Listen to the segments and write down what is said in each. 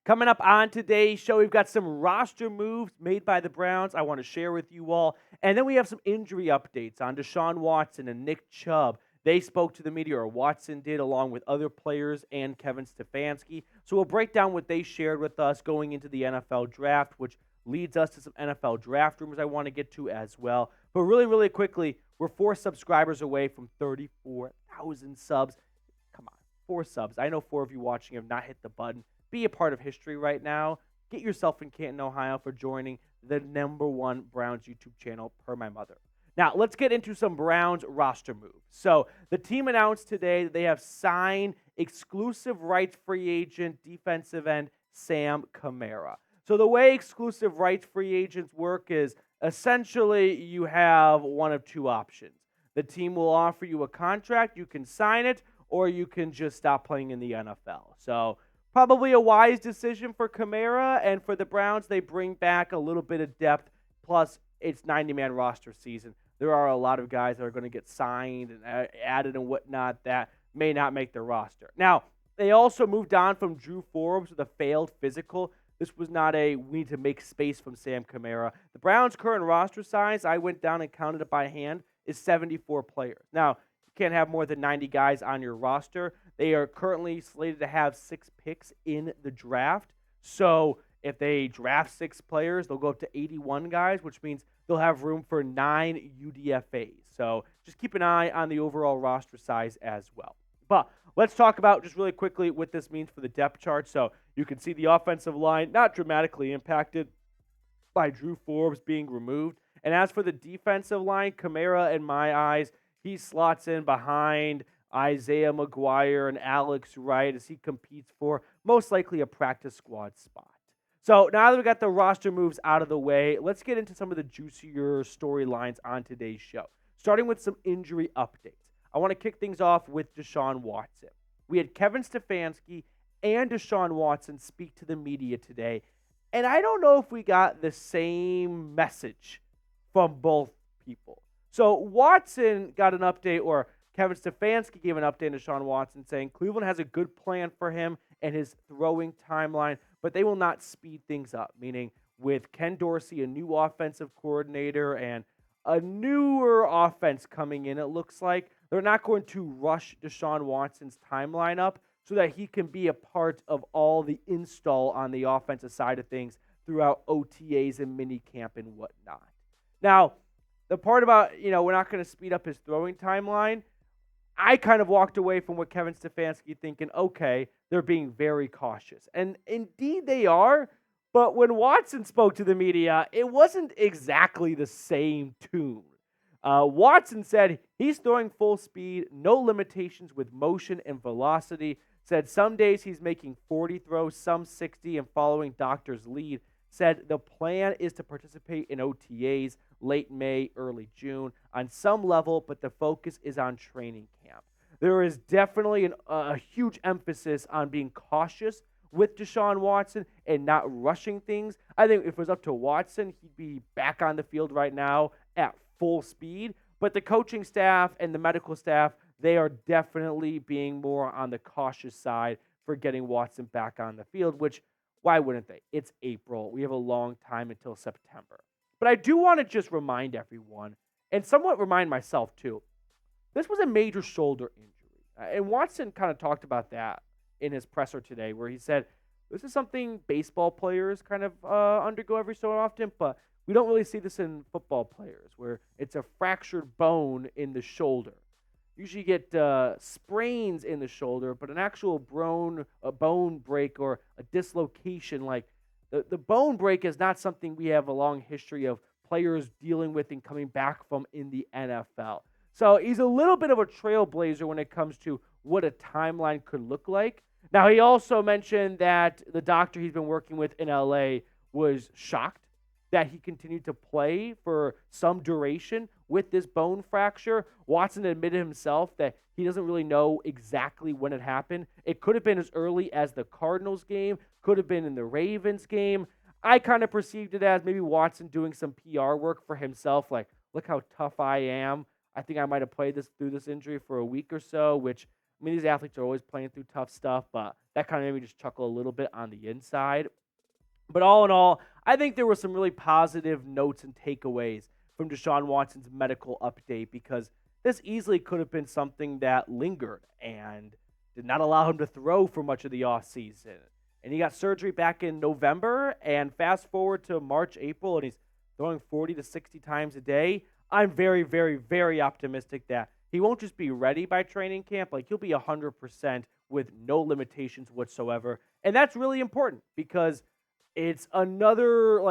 Coming up on today's show, we've got some roster moves made by the Browns I want to share with you all. And then we have some injury updates on Deshaun Watson and Nick Chubb. They spoke to the media, or Watson did, along with other players and Kevin Stefanski. So we'll break down what they shared with us going into the NFL draft, which leads us to some NFL draft rumors I want to get to as well. But really, really quickly, we're 4 subscribers away from 34,000 subs. Come on, 4 subs. I know 4 of you watching have not hit the button. Be a part of history right now. Get yourself in Canton, Ohio for joining the #1 Browns YouTube channel, per my mother. Now, let's get into some Browns roster moves. So, the team announced today that they have signed exclusive rights free agent defensive end Sam Kamara. So, the way exclusive rights free agents work is essentially you have one of 2 options. The team will offer you a contract, you can sign it, or you can just stop playing in the NFL. So, probably a wise decision for Kamara, and for the Browns, they bring back a little bit of depth, plus it's 90-man roster season. There are a lot of guys that are going to get signed and added and whatnot that may not make the roster. Now, they also moved on from Drew Forbes with a failed physical. This was not a we need to make space from Sam Kamara. The Browns' current roster size, I went down and counted it by hand, is 74 players. Now, you can't have more than 90 guys on your roster. They are currently slated to have 6 picks in the draft. So if they draft 6 players, they'll go up to 81 guys, which means they'll have room for 9 UDFAs. So just keep an eye on the overall roster size as well. But let's talk about just really quickly what this means for the depth chart. So you can see the offensive line not dramatically impacted by Drew Forbes being removed. And as for the defensive line, Kamara, in my eyes, he slots in behind Isaiah McGuire and Alex Wright as he competes for most likely a practice squad spot. So now that we got the roster moves out of the way, let's get into some of the juicier storylines on today's show, starting with some injury updates. I want to kick things off with Deshaun Watson. We had Kevin Stefanski and Deshaun Watson speak to the media today, and I don't know if we got the same message from both people. So Watson got an update, or Kevin Stefanski gave an update to Deshaun Watson saying Cleveland has a good plan for him and his throwing timeline, but they will not speed things up, meaning with Ken Dorsey, a new offensive coordinator, and a newer offense coming in, it looks like they're not going to rush Deshaun Watson's timeline up so that he can be a part of all the install on the offensive side of things throughout OTAs and minicamp and whatnot. Now, the part about, we're not going to speed up his throwing timeline, I kind of walked away from what Kevin Stefanski thinking, okay, they're being very cautious. And indeed they are, but when Watson spoke to the media, it wasn't exactly the same tune. Watson said he's throwing full speed, no limitations with motion and velocity, said some days he's making 40 throws, some 60, and following doctor's lead. Said the plan is to participate in OTAs late May, early June on some level, but the focus is on training camp. There is definitely a huge emphasis on being cautious with Deshaun Watson and not rushing things. I think if it was up to Watson, he'd be back on the field right now at full speed. But the coaching staff and the medical staff, they are definitely being more on the cautious side for getting Watson back on the field, which why wouldn't they? It's April. We have a long time until September. But I do want to just remind everyone, and somewhat remind myself too, this was a major shoulder injury. And Watson kind of talked about that in his presser today, where he said, this is something baseball players kind of undergo every so often, but we don't really see this in football players, where it's a fractured bone in the shoulder. Usually you get sprains in the shoulder, but an actual bone break or a dislocation, like the bone break is not something we have a long history of players dealing with and coming back from in the NFL. So he's a little bit of a trailblazer when it comes to what a timeline could look like. Now, he also mentioned that the doctor he's been working with in LA was shocked that he continued to play for some duration with this bone fracture. Watson admitted himself that he doesn't really know exactly when it happened. It could have been as early as the Cardinals game, could have been in the Ravens game. I kind of perceived it as maybe Watson doing some PR work for himself, like, look how tough I am. I think I might have played through this injury for a week or so, which I mean, these athletes are always playing through tough stuff, but that kind of made me just chuckle a little bit on the inside. But all in all, I think there were some really positive notes and takeaways from Deshaun Watson's medical update because this easily could have been something that lingered and did not allow him to throw for much of the offseason. And he got surgery back in November, and fast forward to March, April, and he's throwing 40 to 60 times a day. I'm very, very, very optimistic that he won't just be ready by training camp, like he'll be 100% with no limitations whatsoever. And that's really important because it's another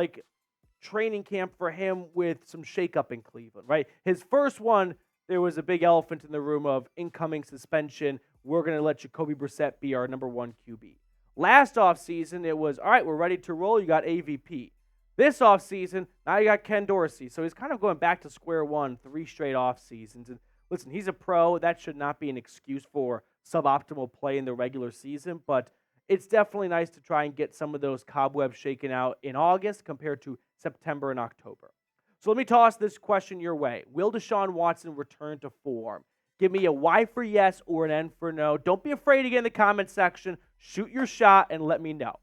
training camp for him with some shakeup in Cleveland, right? His first one, there was a big elephant in the room of incoming suspension. We're going to let Jacoby Brissett be our number one QB. Last offseason, it was, all right, we're ready to roll. You got AVP. This offseason, now you got Ken Dorsey. So he's kind of going back to square one, 3 straight offseasons. And listen, he's a pro. That should not be an excuse for suboptimal play in the regular season. But it's definitely nice to try and get some of those cobwebs shaken out in August compared to September and October. So let me toss this question your way. Will Deshaun Watson return to form? Give me a Y for yes or an N for no. Don't be afraid to get in the comment section. Shoot your shot and let me know.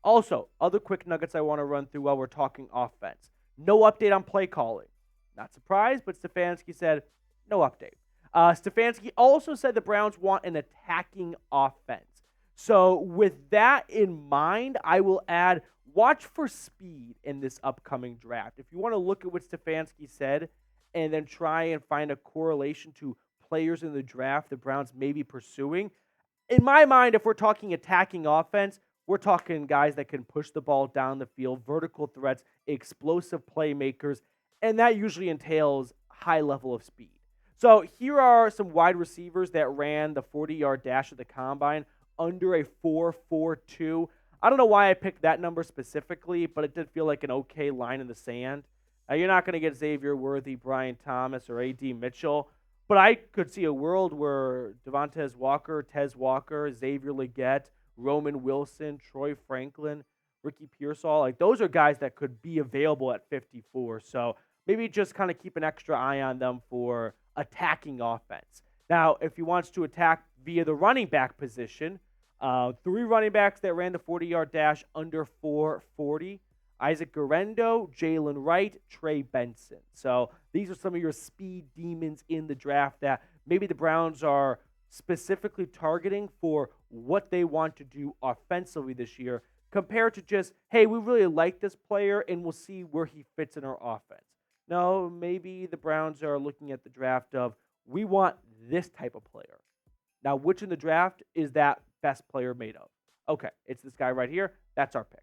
Also, other quick nuggets I want to run through while we're talking offense. No update on play calling. Not surprised, but Stefanski said no update. Stefanski also said the Browns want an attacking offense. So with that in mind, I will add watch for speed in this upcoming draft. If you want to look at what Stefanski said and then try and find a correlation to players in the draft the Browns may be pursuing, in my mind, if we're talking attacking offense, we're talking guys that can push the ball down the field, vertical threats, explosive playmakers, and that usually entails high level of speed. So here are some wide receivers that ran the 40-yard dash at the combine under a 4.42. I don't know why I picked that number specifically, but it did feel like an okay line in the sand. Now, you're not going to get Xavier Worthy, Brian Thomas, or A.D. Mitchell, but I could see a world where Devontae Walker, Tez Walker, Xavier Legette, Roman Wilson, Troy Franklin, Ricky Pearsall, those are guys that could be available at 54. So maybe just kind of keep an extra eye on them for attacking offense. Now, if he wants to attack via the running back position, 3 running backs that ran the 40-yard dash under 4.40. Isaac Guerendo, Jalen Wright, Trey Benson. So these are some of your speed demons in the draft that maybe the Browns are specifically targeting for what they want to do offensively this year compared to just, hey, we really like this player and we'll see where he fits in our offense. No, maybe the Browns are looking at the draft of, we want this type of player. Now, which in the draft is that best player made of? Okay, it's this guy right here. That's our pick.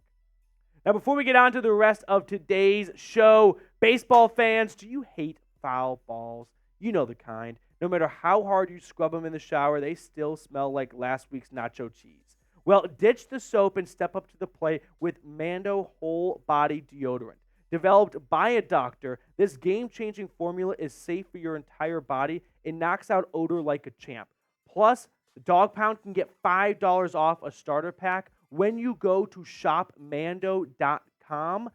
Now, before we get on to the rest of today's show, baseball fans, do you hate foul balls? You know the kind. No matter how hard you scrub them in the shower, they still smell like last week's nacho cheese. Well, ditch the soap and step up to the plate with Mando Whole Body Deodorant. Developed by a doctor, this game-changing formula is safe for your entire body and knocks out odor like a champ. Plus, the Dog Pound can get $5 off a starter pack when you go to shopmando.com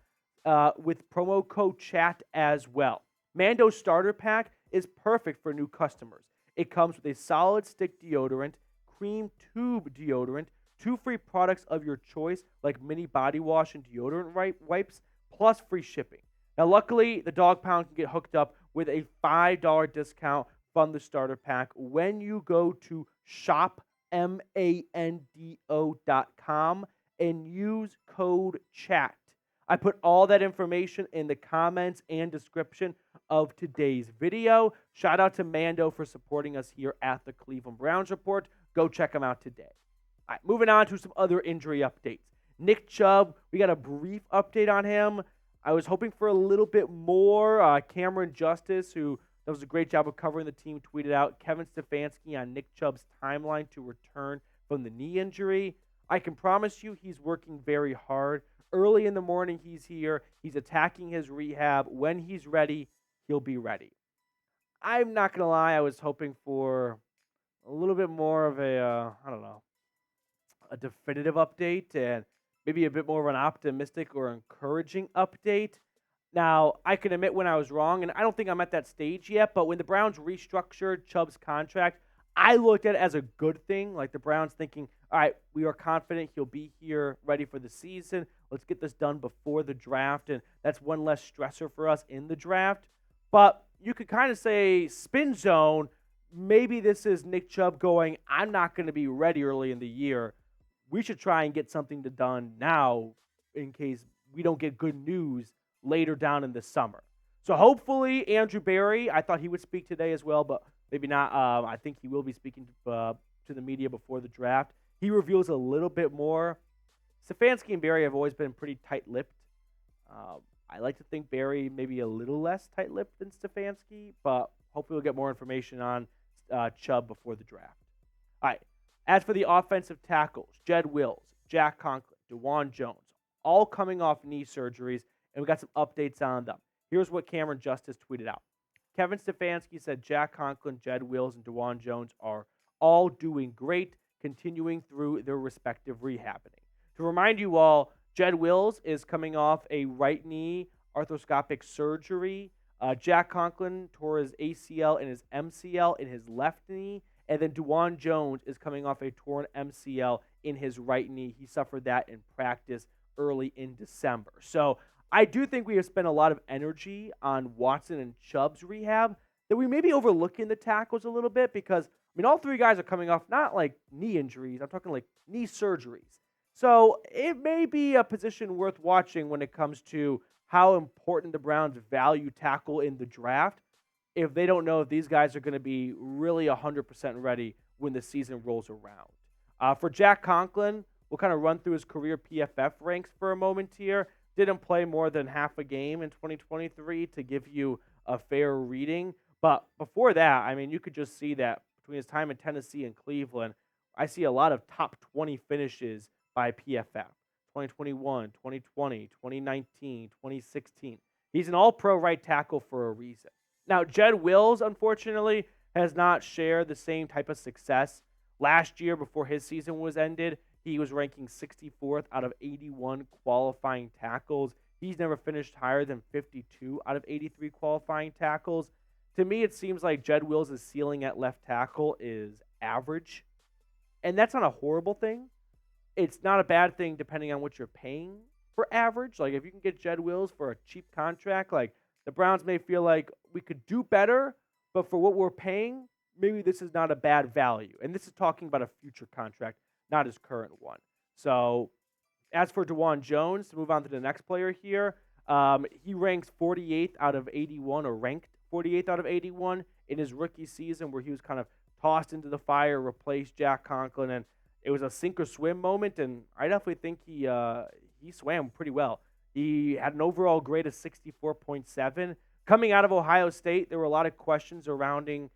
with promo code CHAT as well. Mando's starter pack is perfect for new customers. It comes with a solid stick deodorant, cream tube deodorant, 2 free products of your choice like mini body wash and deodorant wipes, plus free shipping. Now, luckily, the Dog Pound can get hooked up with a $5 discount from the starter pack when you go to shopmando.com and use code CHAT. I put all that information in the comments and description of today's video. Shout out to Mando for supporting us here at the Cleveland Browns Report. Go check them out today. All right, moving on to some other injury updates. Nick Chubb, we got a brief update on him. I was hoping for a little bit more. Cameron Justice, who does a great job of covering the team, tweeted out Kevin Stefanski on Nick Chubb's timeline to return from the knee injury. I can promise you he's working very hard. Early in the morning, he's here. He's attacking his rehab. When he's ready, he'll be ready. I'm not going to lie. I was hoping for a little bit more of a definitive update and maybe a bit more of an optimistic or encouraging update. Now, I can admit when I was wrong, and I don't think I'm at that stage yet, but when the Browns restructured Chubb's contract, I looked at it as a good thing, like the Browns thinking, all right, we are confident he'll be here ready for the season. Let's get this done before the draft, and that's one less stressor for us in the draft. But you could kind of say spin zone, maybe this is Nick Chubb going, I'm not going to be ready early in the year. We should try and get something done now in case we don't get good news later down in the summer. So hopefully Andrew Berry, I thought he would speak today as well, but maybe not. I think he will be speaking to the media before the draft. He reveals a little bit more. Stefanski and Berry have always been pretty tight-lipped. I like to think Berry maybe a little less tight-lipped than Stefanski, but hopefully we'll get more information on Chubb before the draft. All right. As for the offensive tackles, Jed Wills, Jack Conklin, DeJuan Jones, all coming off knee surgeries, and we got some updates on them. Here's what Cameron Justice tweeted out. Kevin Stefanski said Jack Conklin, Jed Wills, and DeJuan Jones are all doing great, continuing through their respective rehabbing. To remind you all, Jed Wills is coming off a right knee arthroscopic surgery. Jack Conklin tore his ACL and his MCL in his left knee. And then DeJuan Jones is coming off a torn MCL in his right knee. He suffered that in practice early in December. So I do think we have spent a lot of energy on Watson and Chubb's rehab that we may be overlooking the tackles a little bit because, I mean, all three guys are coming off not like knee injuries. I'm talking like knee surgeries. So it may be a position worth watching when it comes to how important the Browns value tackle in the draft if they don't know if these guys are going to be really 100% ready when the season rolls around. For Jack Conklin, we'll kind of run through his career PFF ranks for a moment here. Didn't play more than half a game in 2023 to give you a fair reading. But before that, I mean, you could just see that between his time in Tennessee and Cleveland, I see a lot of top 20 finishes by PFF. 2021, 2020, 2019, 2016. He's an all-pro right tackle for a reason. Now, Jed Wills, unfortunately, has not shared the same type of success. Last year, before his season was ended, he was ranking 64th out of 81 qualifying tackles. He's never finished higher than 52 out of 83 qualifying tackles. To me, it seems like Jed Wills' ceiling at left tackle is average. And that's not a horrible thing. It's not a bad thing depending on what you're paying for average. Like, if you can get Jed Wills for a cheap contract, like, the Browns may feel like we could do better, but for what we're paying, maybe this is not a bad value. And this is talking about a future contract, not his current one. So as for DeJuan Jones, to move on to the next player here, he ranks 48th out of 81, or ranked 48th out of 81 in his rookie season, where he was kind of tossed into the fire, replaced Jack Conklin, and it was a sink or swim moment, and I definitely think he swam pretty well. He had an overall grade of 64.7. Coming out of Ohio State, there were a lot of questions surrounding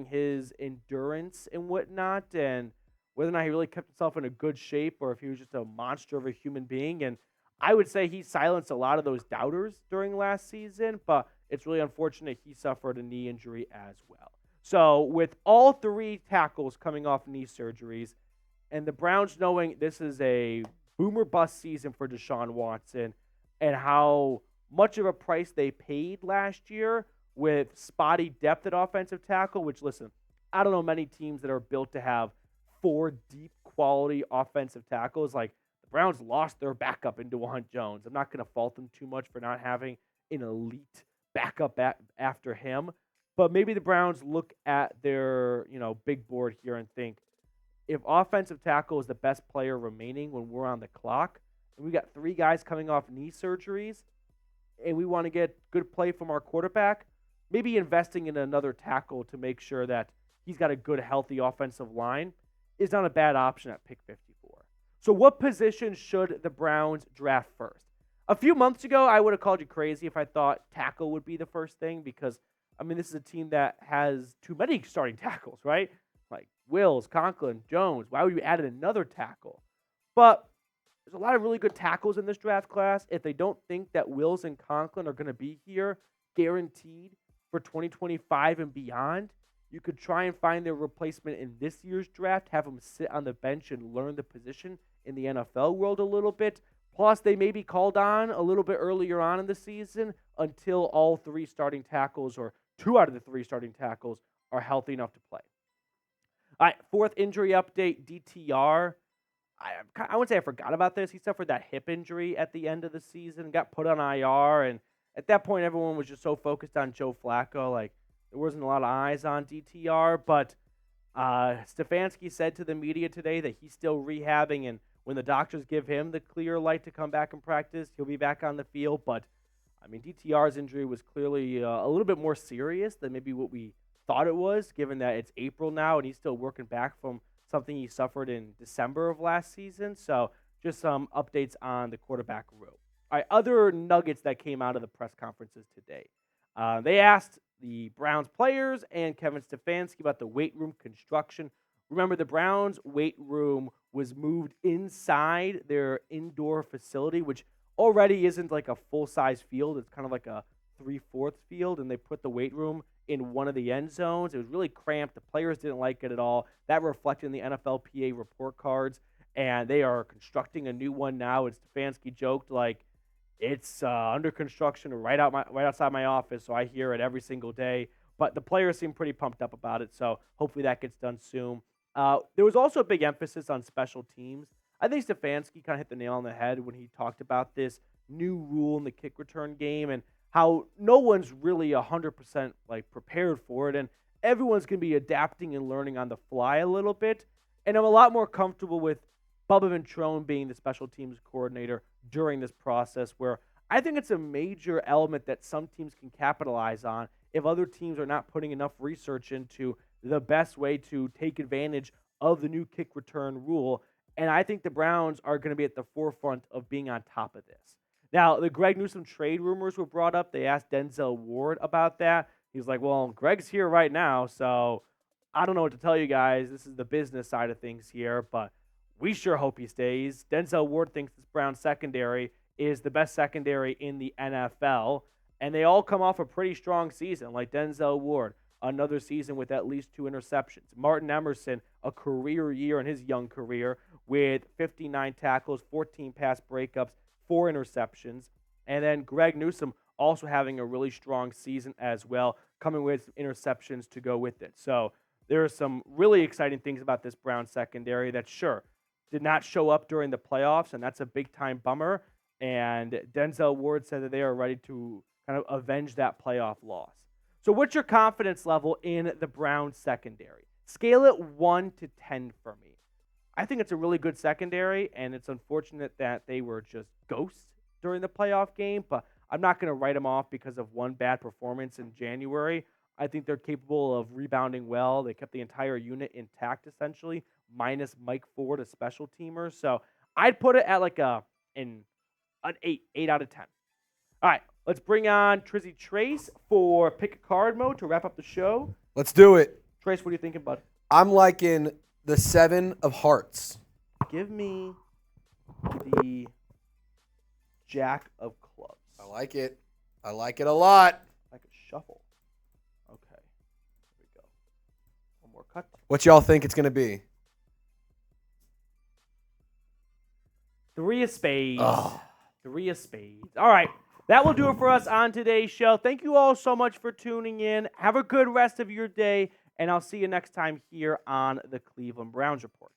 his endurance and whatnot, and whether or not he really kept himself in a good shape or if he was just a monster of a human being. And I would say he silenced a lot of those doubters during last season, but it's really unfortunate he suffered a knee injury as well. So with all three tackles coming off knee surgeries, and the Browns knowing this is a boomer bust season for Deshaun Watson, and how much of a price they paid last year with spotty depth at offensive tackle, which, listen, I don't know many teams that are built to have 4 deep quality offensive tackles. Like, the Browns lost their backup in DeJuan Jones. I'm not going to fault them too much for not having an elite backup after him. But maybe the Browns look at their, big board here and think, if offensive tackle is the best player remaining when we're on the clock, and we got 3 guys coming off knee surgeries, and we want to get good play from our quarterback, maybe investing in another tackle to make sure that he's got a good, healthy offensive line is not a bad option at pick 54. So what position should the Browns draft first? A few months ago, I would have called you crazy if I thought tackle would be the first thing because, this is a team that has too many starting tackles, right? Like Wills, Conklin, Jones. Why would you add another tackle? But there's a lot of really good tackles in this draft class. If they don't think that Wills and Conklin are going to be here guaranteed for 2025 and beyond, you could try and find their replacement in this year's draft, have them sit on the bench and learn the position in the NFL world a little bit. Plus, they may be called on a little bit earlier on in the season until all 3 starting tackles or 2 out of the 3 starting tackles are healthy enough to play. All right, fourth injury update, DTR. I wouldn't say I forgot about this. He suffered that hip injury at the end of the season, got put on IR, and at that point, everyone was just so focused on Joe Flacco. Like, there wasn't a lot of eyes on DTR, but Stefanski said to the media today that he's still rehabbing, and when the doctors give him the clear light to come back and practice, he'll be back on the field. But, I mean, DTR's injury was clearly a little bit more serious than maybe what we thought it was, given that it's April now and he's still working back from something he suffered in December of last season. So just some updates on the quarterback room. All right, other nuggets that came out of the press conferences today. They asked the Browns players and Kevin Stefanski about the weight room construction. Remember, the Browns weight room was moved inside their indoor facility, which already isn't like a full-size field. It's kind of like a 3/4 field, and they put the weight room in one of the end zones. It was really cramped. The players didn't like it at all. That reflected in the NFLPA report cards, and they are constructing a new one now. And Stefanski joked, like, it's under construction right outside my office, so I hear it every single day. But the players seem pretty pumped up about it, so hopefully that gets done soon. There was also a big emphasis on special teams. I think Stefanski kind of hit the nail on the head when he talked about this new rule in the kick return game and how no one's really 100% like prepared for it, and everyone's going to be adapting and learning on the fly a little bit. And I'm a lot more comfortable with Bubba Ventrone being the special teams coordinator during this process, where I think it's a major element that some teams can capitalize on if other teams are not putting enough research into the best way to take advantage of the new kick return rule. And I think the Browns are going to be at the forefront of being on top of this. Now, the Greg Newsome trade rumors were brought up. They asked Denzel Ward about that. He's like, well, Greg's here right now, so I don't know what to tell you guys. This is the business side of things here, but we sure hope he stays. Denzel Ward thinks this Browns secondary is the best secondary in the NFL, and they all come off a pretty strong season, like Denzel Ward, another season with at least 2 interceptions. Martin Emerson, a career year in his young career with 59 tackles, 14 pass breakups, 4 interceptions. And then Greg Newsome also having a really strong season as well, coming with interceptions to go with it. So there are some really exciting things about this Browns secondary that, sure, did not show up during the playoffs, and that's a big-time bummer. And Denzel Ward said that they are ready to kind of avenge that playoff loss. So what's your confidence level in the Browns secondary? Scale it 1 to 10 for me. I think it's a really good secondary, and it's unfortunate that they were just ghosts during the playoff game, but I'm not going to write them off because of one bad performance in January. I think they're capable of rebounding well. They kept the entire unit intact, essentially, minus Mike Ford, a special teamer. So I'd put it at like an 8 out of 10. All right, let's bring on Trizzy Trace for Pick a Card mode to wrap up the show. Let's do it. Trace, what are you thinking, bud? I'm liking the 7 of Hearts. Give me the Jack of Clubs. I like it. I like it a lot. Like a shuffle. Okay. Here we go. One more cut. What y'all think it's going to be? 3 of spades. Oh. 3 of spades. All right. That will do it for us on today's show. Thank you all so much for tuning in. Have a good rest of your day, and I'll see you next time here on the Cleveland Browns Report.